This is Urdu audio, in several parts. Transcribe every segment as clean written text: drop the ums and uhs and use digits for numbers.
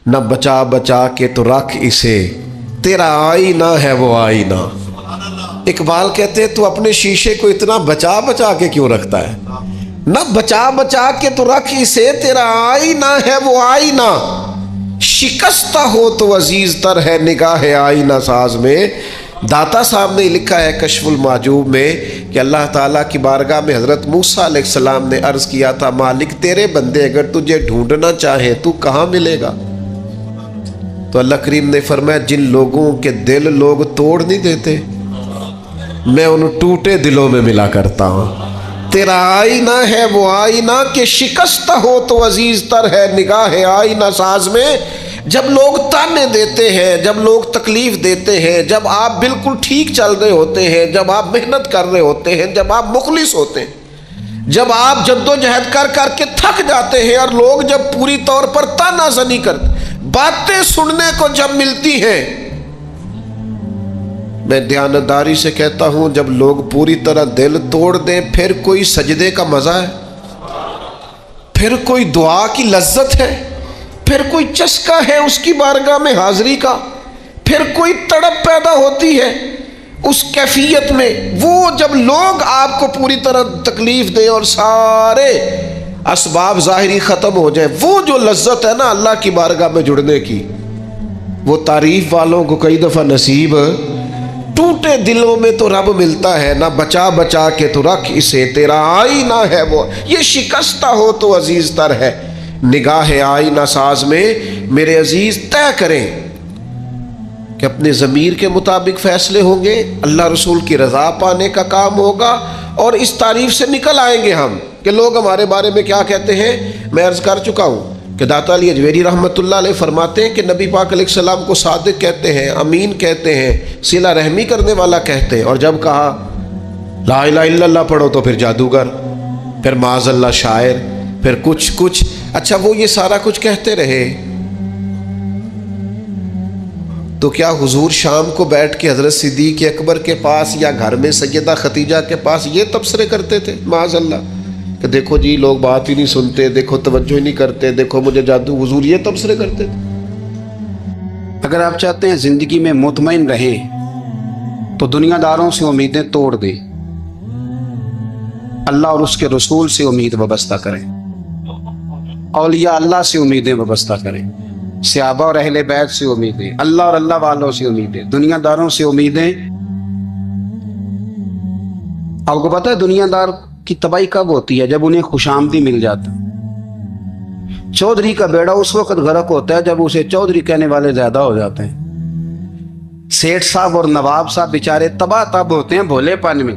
نہ بچا بچا کے تو رکھ اسے، تیرا آئینہ ہے وہ آئینہ۔ اقبال کہتے ہیں تو اپنے شیشے کو اتنا بچا بچا کے کیوں رکھتا ہے؟ نہ بچا بچا کے تو رکھ اسے، تیرا آئینہ ہے وہ آئینہ، شکستہ ہو تو عزیز تر ہے نگاہ آئینہ ساز میں۔ داتا صاحب نے لکھا ہے کشف المحجوب میں کہ اللہ تعالیٰ کی بارگاہ میں حضرت موسیٰ علیہ السلام نے عرض کیا تھا، مالک تیرے بندے اگر تجھے ڈھونڈنا چاہیں تو کہاں ملے گا؟ تو اللہ کریم نے فرمایا جن لوگوں کے دل لوگ توڑ نہیں دیتے میں ان ٹوٹے دلوں میں ملا کرتا ہوں۔ تیرا آئینہ ہے وہ آئینہ کہ شکستہ ہو تو عزیز تر ہے نگاہ آئینہ ساز میں۔ جب لوگ تانے دیتے ہیں، جب لوگ تکلیف دیتے ہیں، جب آپ بالکل ٹھیک چل رہے ہوتے ہیں، جب آپ محنت کر رہے ہوتے ہیں، جب آپ مخلص ہوتے ہیں، جب آپ جد و جہد کر کر کے تھک جاتے ہیں اور لوگ جب پوری طور پر تانا زنی کرتے، باتیں سننے کو جب ملتی ہیں، میں دیانتداری سے کہتا ہوں جب لوگ پوری طرح دل توڑ دیں پھر کوئی سجدے کا مزہ ہے، پھر کوئی دعا کی لذت ہے، پھر کوئی چسکا ہے اس کی بارگاہ میں حاضری کا، پھر کوئی تڑپ پیدا ہوتی ہے اس کیفیت میں۔ وہ جب لوگ آپ کو پوری طرح تکلیف دیں اور سارے اسباب ظاہری ختم ہو جائیں، وہ جو لذت ہے نا اللہ کی بارگاہ میں جڑنے کی، وہ تعریف والوں کو کئی دفعہ نصیب۔ ٹوٹے دلوں میں تو رب ملتا ہے، نہ بچا بچا کے تو رکھ اسے، تیرا آئینہ ہے وہ، یہ شکستہ ہو تو عزیز تر ہے نگاہ آئینہ ساز میں۔ میرے عزیز طے کریں کہ اپنے ضمیر کے مطابق فیصلے ہوں گے، اللہ رسول کی رضا پانے کا کام ہوگا، اور اس تعریف سے نکل آئیں گے ہم کہ لوگ ہمارے بارے میں کیا کہتے ہیں۔ میں عرض کر چکا ہوں کہ داتا علی اجویری رحمۃ اللہ علیہ فرماتے ہیں کہ نبی پاک علیہ السلام کو صادق کہتے ہیں، امین کہتے ہیں، صلہ رحمی کرنے والا کہتے ہیں، اور جب کہا لا الہ الا اللہ پڑھو تو پھر جادوگر، پھر معاذ اللہ شاعر، پھر کچھ اچھا وہ یہ سارا کچھ کہتے رہے تو کیا حضور شام کو بیٹھ کے حضرت صدیق اکبر کے پاس یا گھر میں سیدہ خدیجہ کے پاس یہ تبصرے کرتے تھے معاذ اللہ کہ دیکھو جی لوگ بات ہی نہیں سنتے، دیکھو توجہ ہی نہیں کرتے، دیکھو مجھے جادو؟ حضور یہ تبصرے کرتے تھے؟ اگر آپ چاہتے ہیں زندگی میں مطمئن رہیں تو دنیا داروں سے امیدیں توڑ دیں، اللہ اور اس کے رسول سے امید وابستہ کریں، اولیاء اللہ سے امیدیں وابستہ کریں، صحابہ اور اہل بیت سے امیدیں، اللہ اور اللہ والوں سے امیدیں، دنیا داروں سے امیدیں۔ آپ کو پتہ ہے دنیا دار کی تباہی کب ہوتی ہے؟ جب انہیں خوش آمدی مل جاتا۔ چودھری کا بیڑا اس وقت غرق ہوتا ہے جب اسے چودھری کہنے والے زیادہ ہو جاتے ہیں۔ سیٹھ صاحب اور نواب صاحب بیچارے تباہ تب ہوتے ہیں بھولے پن میں،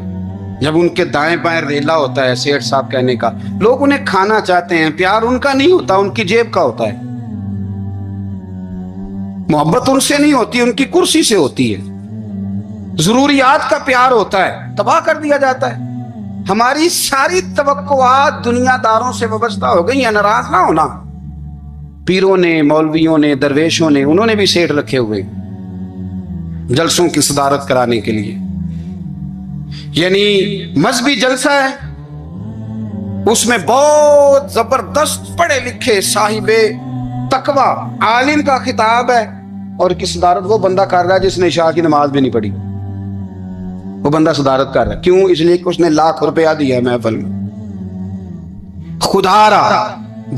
جب ان کے دائیں بائیں ریلا ہوتا ہے سیٹھ صاحب کہنے کا، لوگ انہیں کھانا چاہتے ہیں، پیار ان کا نہیں ہوتا، ان کی جیب کا ہوتا ہے، محبت ان سے نہیں ہوتی، ان کی کرسی سے ہوتی ہے، ضروریات کا پیار ہوتا ہے، تباہ کر دیا جاتا ہے۔ ہماری ساری توقعات دنیا داروں سے وابستہ ہو گئی ہیں، ناراض نہ ہونا۔ پیروں نے، مولویوں نے، درویشوں نے، انہوں نے بھی سیٹ رکھے ہوئے جلسوں کی صدارت کرانے کے لیے، یعنی مذہبی جلسہ ہے، اس میں بہت زبردست پڑھے لکھے صاحب تقوی عالم کا خطاب ہے، اور کی صدارت وہ بندہ کر رہا ہے جس نے عشاء کی نماز بھی نہیں پڑھی، وہ بندہ صدارت کر رہا ہے۔ کیوں؟ اس لیے کہ اس نے لاکھ روپیہ دیا ہے محفل میں۔ خدا را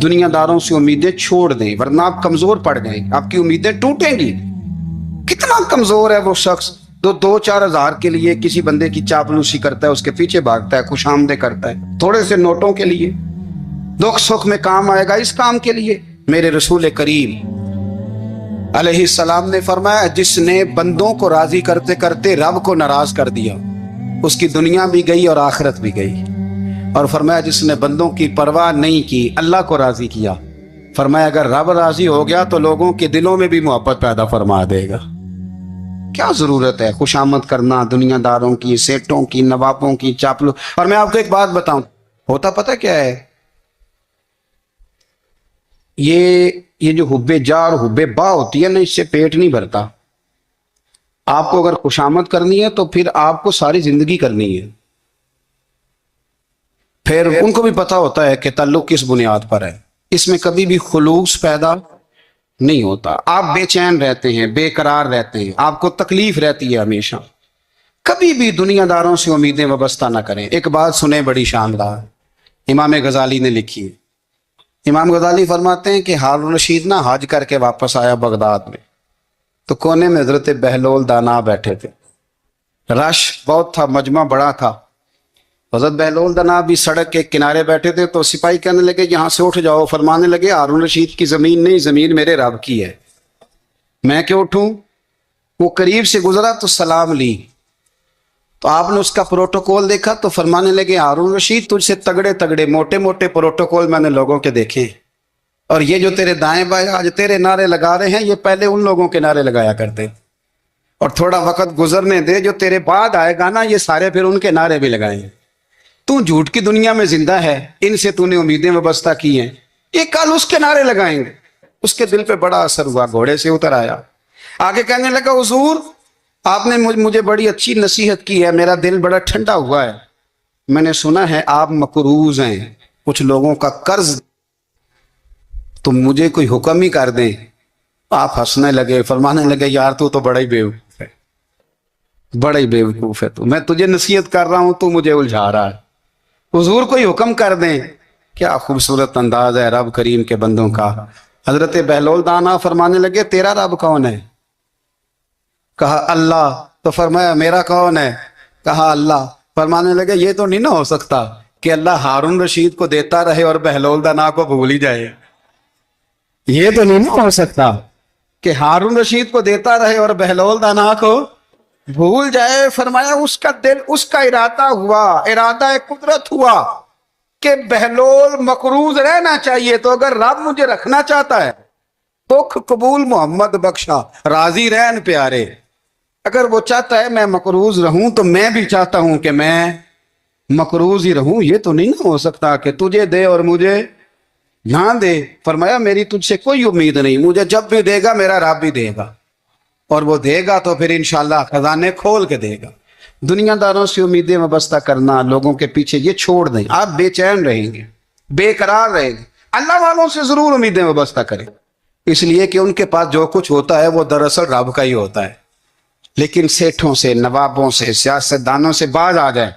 دنیا داروں سے امیدیں چھوڑ دیں ورنہ آپ کمزور پڑ جائیں گے، آپ کی امیدیں ٹوٹیں گی۔ کتنا کمزور ہے وہ شخص جو 2-4 ہزار کے لیے کسی بندے کی چاپلوسی کرتا ہے، اس کے پیچھے بھاگتا ہے، خوش آمدیں کرتا ہے تھوڑے سے نوٹوں کے لیے، دکھ سکھ میں کام آئے گا اس کام کے لیے۔ میرے رسول کریم علیہ السلام نے فرمایا جس نے بندوں کو راضی کرتے کرتے رب کو ناراض کر دیا اس کی دنیا بھی گئی اور آخرت بھی گئی، اور فرمایا جس نے بندوں کی پرواہ نہیں کی اللہ کو راضی کیا، فرمایا اگر رب راضی ہو گیا تو لوگوں کے دلوں میں بھی محبت پیدا فرما دے گا۔ کیا ضرورت ہے خوش آمد کرنا دنیا داروں کی، سیٹوں کی، نوابوں کی، چاپلو؟ اور میں آپ کو ایک بات بتاؤں، ہوتا پتہ کیا ہے؟ یہ جو حب جا اور حب با ہوتی ہے نا، اس سے پیٹ نہیں بھرتا۔ آپ کو اگر خوش آمد کرنی ہے تو پھر آپ کو ساری زندگی کرنی ہے۔ پھر ان کو بھی پتا ہوتا ہے کہ تعلق کس بنیاد پر ہے، اس میں کبھی بھی خلوص پیدا نہیں ہوتا. آپ بے چین رہتے ہیں, بے قرار رہتے ہیں, آپ کو تکلیف رہتی ہے ہمیشہ. کبھی بھی دنیا داروں سے امیدیں وابستہ نہ کریں. ایک بات سنیں بڑی شاندار, امام غزالی نے لکھی ہے. امام غزالی فرماتے ہیں کہ ہارون رشید نہ حج کر کے واپس آیا بغداد میں, تو کونے میں حضرت بہلول دانا بیٹھے تھے. رش بہت تھا, مجمع بڑا تھا. حضرت بہلول دانا بھی سڑک کے کنارے بیٹھے تھے. تو سپاہی کہنے لگے یہاں سے اٹھ جاؤ. فرمانے لگے ہارون رشید کی زمین نہیں, زمین میرے رب کی ہے, میں کیوں اٹھوں. وہ قریب سے گزرا تو سلام لی. تو آپ نے اس کا پروٹوکول دیکھا تو فرمانے لگے ہارون رشید تجھ سے تگڑے تگڑے موٹے موٹے پروٹوکول میں نے لوگوں کے دیکھے, اور یہ جو تیرے دائیں بائیں آج تیرے نعرے لگا رہے ہیں یہ پہلے ان لوگوں کے نعرے لگایا کرتے. اور تھوڑا وقت گزرنے دے, جو تیرے بعد آئے گا نا یہ سارے پھر ان کے نعرے بھی لگائیں گے. تو جھوٹ کی دنیا میں زندہ ہے, ان سے تو نے امیدیں وابستہ کی ہیں, یہ کل اس کے نعرے لگائیں گے. اس کے دل پہ بڑا اثر ہوا, گھوڑے سے اتر آیا. آگے کہنے لگا حضور آپ نے مجھے بڑی اچھی نصیحت کی ہے, میرا دل بڑا ٹھنڈا ہوا ہے. میں نے سنا ہے آپ مقروض ہیں, کچھ لوگوں کا قرض, تو مجھے کوئی حکم ہی کر دیں. آپ ہنسنے لگے, فرمانے لگے یار تو بڑا ہی بیوقوف ہے, بڑا ہی بیوقوف ہے تو. میں تجھے نصیحت کر رہا ہوں, تو مجھے الجھا رہا ہے. حضور کوئی حکم کر دیں. کیا خوبصورت انداز ہے رب کریم کے بندوں کا. حضرت بہلول دانا فرمانے لگے تیرا رب کون ہے. کہا اللہ. تو فرمایا میرا کون ہے. کہا اللہ. فرمانے لگے یہ تو نہیں نہ ہو سکتا کہ اللہ ہارون رشید کو دیتا رہے اور بہلول دانا کو بھول ہی جائے. یہ تو نہیں نہ ہو سکتا کہ ہارون رشید کو دیتا رہے اور بہلول دانا کو بھول جائے. فرمایا اس کا دل, اس کا ارادہ ہوا, ارادہ قدرت ہوا کہ بہلول مقروض رہنا چاہیے, تو اگر رب مجھے رکھنا چاہتا ہے دکھ قبول محمد بخشا راضی رہن پیارے. اگر وہ چاہتا ہے میں مقروض رہوں تو میں بھی چاہتا ہوں کہ میں مقروض ہی رہوں. یہ تو نہیں نہ ہو سکتا کہ تجھے دے اور مجھے نہ دے. فرمایا میری تجھ سے کوئی امید نہیں, مجھے جب بھی دے گا میرا رب بھی دے گا, اور وہ دے گا تو پھر انشاءاللہ خزانے کھول کے دے گا. دنیا داروں سے امیدیں وابستہ کرنا, لوگوں کے پیچھے, یہ چھوڑ دیں. آپ بے چین رہیں گے, بے قرار رہیں گے. اللہ والوں سے ضرور امیدیں وابستہ کریں, اس لیے کہ ان کے پاس جو کچھ ہوتا ہے وہ دراصل رب کا ہی ہوتا ہے. لیکن سیٹھوں سے, نوابوں سے, سیاستدانوں سے باز آ جائیں.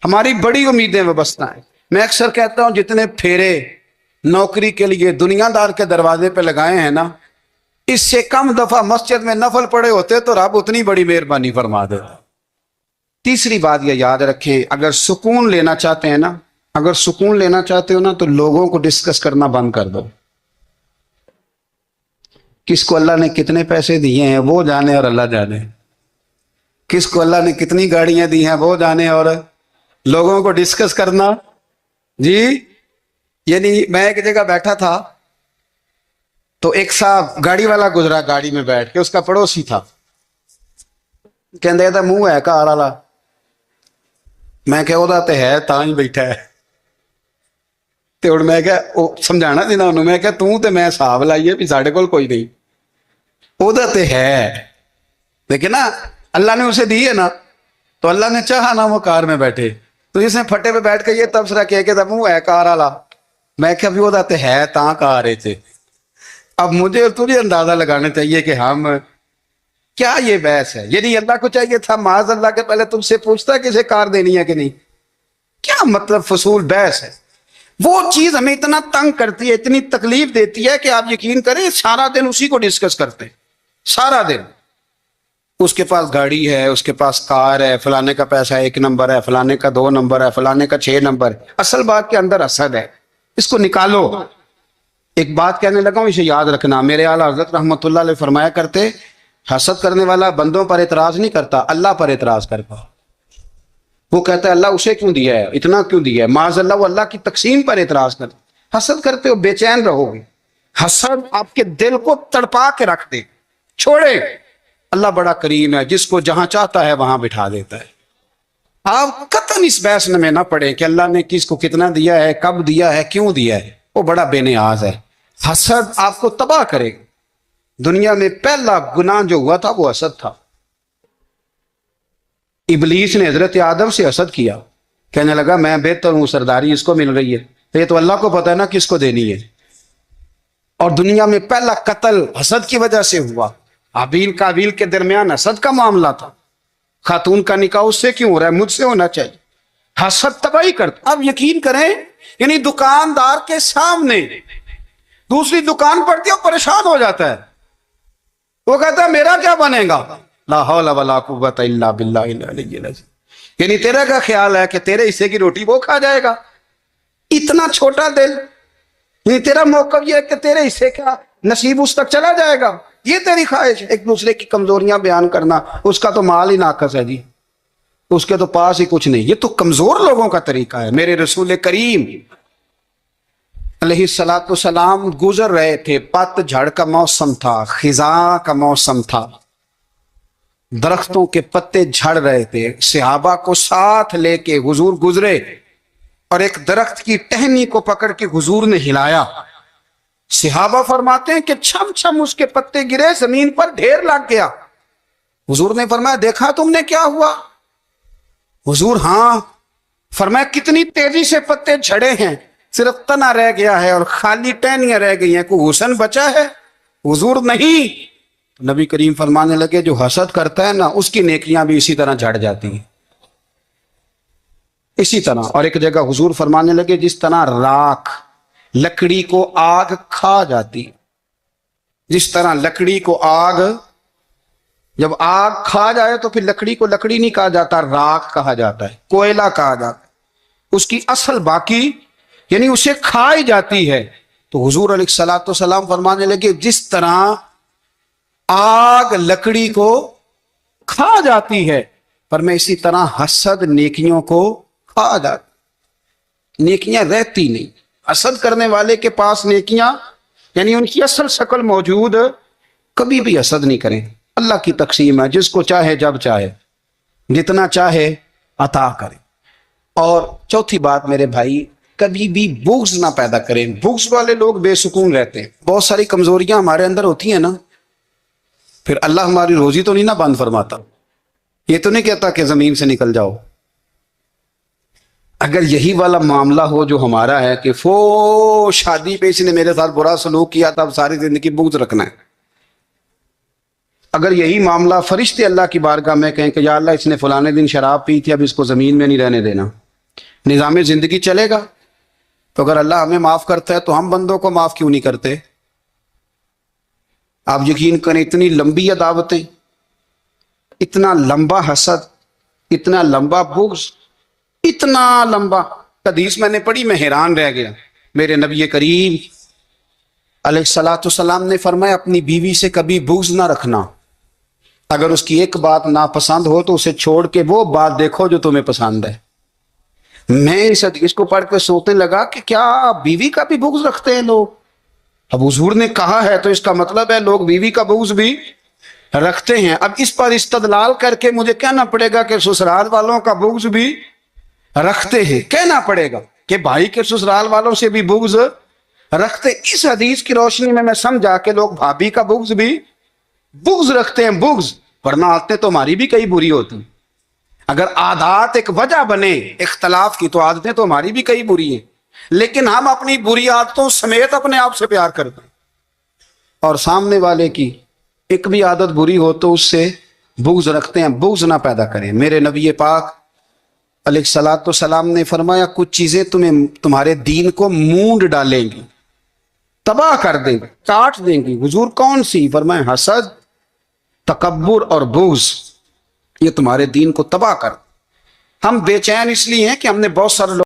ہماری بڑی امیدیں وابستہ ہیں. میں اکثر کہتا ہوں جتنے پھیرے نوکری کے لیے دنیا دار کے دروازے پہ لگائے ہیں نا, اس سے کم دفعہ مسجد میں نفل پڑے ہوتے تو رب اتنی بڑی مہربانی فرما دیتا. تیسری بات یہ یاد رکھیں, اگر سکون لینا چاہتے ہیں نا, اگر سکون لینا چاہتے ہو نا تو لوگوں کو ڈسکس کرنا بند کر دو. کس کو اللہ نے کتنے پیسے دیے ہیں وہ جانے اور اللہ جانے, کس کو اللہ نے کتنی گاڑیاں دی ہیں وہ جانے, اور لوگوں کو ڈسکس کرنا. جی یعنی میں ایک جگہ بیٹھا تھا تو ایک صاحب گاڑی والا گزرا, گاڑی میں بیٹھ کے, اس کا پڑوسی تھا, کہندے تھا منہ ہے کار والا. میں کہ وہ تے ہے تاں ہی بیٹھا ہے. تے ہن میں کہ سمجھانا دینا انہوں, میں کہ توں تے میں حساب لائیے بھی ساڈے کول کوئی نہیں, وہ تے ہے لیکن نا اللہ نے اسے دی ہے نا, تو اللہ نے چاہا نا وہ کار میں بیٹھے, تو جس نے پھٹے پہ بیٹھ کے یہ تبصرہ کیا کہ منہ ہے کار والا. میں کہ ابھی وہ تے ہے تاں کار ہے تھے. اب مجھے اور تجھے اندازہ لگانا چاہیے کہ ہم کیا یہ بحث ہے. یعنی اللہ کو چاہیے تھا معاذ اللہ کے پہلے تم سے پوچھتا کہ اسے کار دینی ہے کہ نہیں. کیا مطلب فضول بحث ہے. وہ چیز ہمیں اتنا تنگ کرتی ہے, اتنی تکلیف دیتی ہے کہ آپ یقین کریں سارا دن اسی کو ڈسکس کرتے ہیں, سارا دن. اس کے پاس گاڑی ہے, اس کے پاس کار ہے, فلانے کا پیسہ 1 نمبر ہے, فلانے کا 2 نمبر ہے, فلانے کا 6 نمبر ہے. اصل بات کے اندر حسد ہے, اس کو نکالو. ایک بات کہنے لگا ہوں, اسے یاد رکھنا. میرے اعلیٰ حضرت رحمۃ اللہ علیہ فرمایا کرتے, حسد کرنے والا بندوں پر اعتراض نہیں کرتا, اللہ پر اعتراض کرتا. وہ کہتا ہے اللہ اسے کیوں دیا ہے, اتنا کیوں دیا ہے, معاذ اللہ وہ اللہ کی تقسیم پر اعتراض کرتا. حسد کرتے ہو بے چین رہو گے. حسد آپ کے دل کو تڑپا کے رکھ دے, چھوڑے. اللہ بڑا کریم ہے, جس کو جہاں چاہتا ہے وہاں بٹھا دیتا ہے. آپ قطعاً اس بحث میں نہ پڑے کہ اللہ نے کس کو کتنا دیا ہے, کب دیا ہے, کیوں دیا ہے. وہ بڑا بے نیاز ہے. حسد آپ کو تباہ کرے گا. دنیا میں پہلا گناہ جو ہوا تھا وہ حسد تھا. ابلیس نے حضرت آدم سے حسد کیا, کہنے لگا میں بہتر ہوں, سرداری اس کو مل رہی ہے, تو یہ تو اللہ کو پتہ ہے نا کس کو دینی ہے. اور دنیا میں پہلا قتل حسد کی وجہ سے ہوا. حابیل قابیل کے درمیان حسد کا معاملہ تھا. خاتون کا نکاح اس سے کیوں ہو رہا ہے؟ مجھ سے ہونا چاہیے. حسد تباہی کرتا. اب یقین کریں، یعنی دکاندار کے سامنے دوسری دکان پڑتی ہے اور پریشان ہو جاتا ہے. وہ کہتا ہے میرا کیا بنے گا؟ لا حول ولا قوت الا باللہ العلی العظیم. یعنی تیرا کا خیال ہے کہ تیرے حصے کی روٹی وہ کھا جائے گا؟ اتنا چھوٹا دل. یعنی تیرا موقف یہ ہے کہ تیرے حصے کا نصیب اس تک چلا جائے گا، یہ تیری خواہش ہے. ایک دوسرے کی کمزوریاں بیان کرنا. اس کا تو مال ہی ناقص ہے جی، اس کے تو پاس ہی کچھ نہیں. یہ تو کمزور لوگوں کا طریقہ ہے. میرے رسول کریم علیہ الصلوۃ والسلام گزر رہے تھے. پت جھڑ کا موسم تھا، خزاں کا موسم تھا، درختوں کے پتے جھڑ رہے تھے. صحابہ کو ساتھ لے کے حضور گزرے اور ایک درخت کی ٹہنی کو پکڑ کے حضور نے ہلایا. صحابہ فرماتے ہیں کہ چھم چھم اس کے پتے گرے، زمین پر ڈھیر لگ گیا. حضور نے فرمایا دیکھا تم نے کیا ہوا؟ حضور ہاں. فرمایا کتنی تیزی سے پتے جھڑے ہیں، صرف تنا رہ گیا ہے اور خالی ٹہنیاں رہ گئی ہیں، کوئی حسن بچا ہے؟ حضور نہیں. نبی کریم فرمانے لگے جو حسد کرتا ہے نا، اس کی نیکیاں بھی اسی طرح جھڑ جاتی ہیں، اسی طرح. اور ایک جگہ حضور فرمانے لگے جس طرح راکھ لکڑی کو آگ کھا جاتی، جس طرح لکڑی کو آگ، جب آگ کھا جائے تو پھر لکڑی کو لکڑی نہیں کہا جاتا، راکھ کہا جاتا ہے، کوئلہ کہا جاتا ہے. اس کی اصل باقی یعنی اسے کھائی جاتی ہے. تو حضور علیہ الصلوۃ والسلام فرمانے لگے جس طرح آگ لکڑی کو کھا جاتی ہے، پر میں اسی طرح حسد نیکیوں کو کھا جاتی. نیکیاں رہتی نہیں. حسد کرنے والے کے پاس نیکیاں یعنی ان کی اصل شکل موجود. کبھی بھی حسد نہیں کریں. اللہ کی تقسیم ہے، جس کو چاہے جب چاہے جتنا چاہے عطا کرے. اور چوتھی بات میرے بھائی، کبھی بھی بغض نہ پیدا کریں. بغض والے لوگ بے سکون رہتے ہیں. بہت ساری کمزوریاں ہمارے اندر ہوتی ہیں نا، پھر اللہ ہماری روزی تو نہیں نہ بند فرماتا. یہ تو نہیں کہتا کہ زمین سے نکل جاؤ. اگر یہی والا معاملہ ہو جو ہمارا ہے کہ شادی پہ اس نے میرے ساتھ برا سلوک کیا تھا، اب ساری زندگی بغض رکھنا ہے. اگر یہی معاملہ فرشتے اللہ کی بارگاہ میں کہیں کہ یا اللہ اس نے فلانے دن شراب پی تھی، اب اس کو زمین میں نہیں رہنے دینا، نظام زندگی چلے گا. تو اگر اللہ ہمیں معاف کرتا ہے تو ہم بندوں کو معاف کیوں نہیں کرتے؟ آپ یقین کریں اتنی لمبی عداوتیں، اتنا لمبا حسد، اتنا لمبا بغض، اتنا لمبا. حدیث میں نے پڑھی، میں حیران رہ گیا. میرے نبی کریم علیہ الصلوۃ والسلام نے فرمایا اپنی بیوی سے کبھی بغض نہ رکھنا. اگر اس کی ایک بات ناپسند ہو تو اسے چھوڑ کے وہ بات دیکھو جو تمہیں پسند ہے. میں اس حدیث کو پڑھ کے سوچنے لگا کہ کیا بیوی کا بھی بغض رکھتے ہیں لوگ؟ اب حضور نے کہا ہے تو اس کا مطلب ہے لوگ بیوی کا بغض بھی رکھتے ہیں. اب اس پر استدلال کر کے مجھے کہنا پڑے گا کہ سسرال والوں کا بغض بھی رکھتے ہیں. کہنا پڑے گا کہ بھائی کے سسرال والوں سے بھی بغض رکھتے. اس حدیث کی روشنی میں سمجھا کہ لوگ بھابھی کا بغض بھی بغض رکھتے ہیں. بغض، ورنہ عادتیں تو ہماری بھی کئی بری ہوتی. اگر عادات ایک وجہ بنے اختلاف کی تو عادتیں تو ہماری بھی کئی بری ہیں، لیکن ہم اپنی بری عادتوں سمیت اپنے آپ سے پیار کرتے ہیں. اور سامنے والے کی ایک بھی عادت بری ہو تو اس سے بغض رکھتے ہیں. بغض نہ پیدا کریں. میرے نبی پاک علیہ الصلوۃ والسلام نے فرمایا کچھ چیزیں تمہارے دین کو مونڈ ڈالیں گی، تباہ کر دیں گی، کاٹ دیں گی. حضور کون سی؟ فرمایا حسد، تکبر اور بغض. یہ تمہارے دین کو تباہ کر. ہم بے چین اس لیے ہیں کہ ہم نے بہت سارے لوگ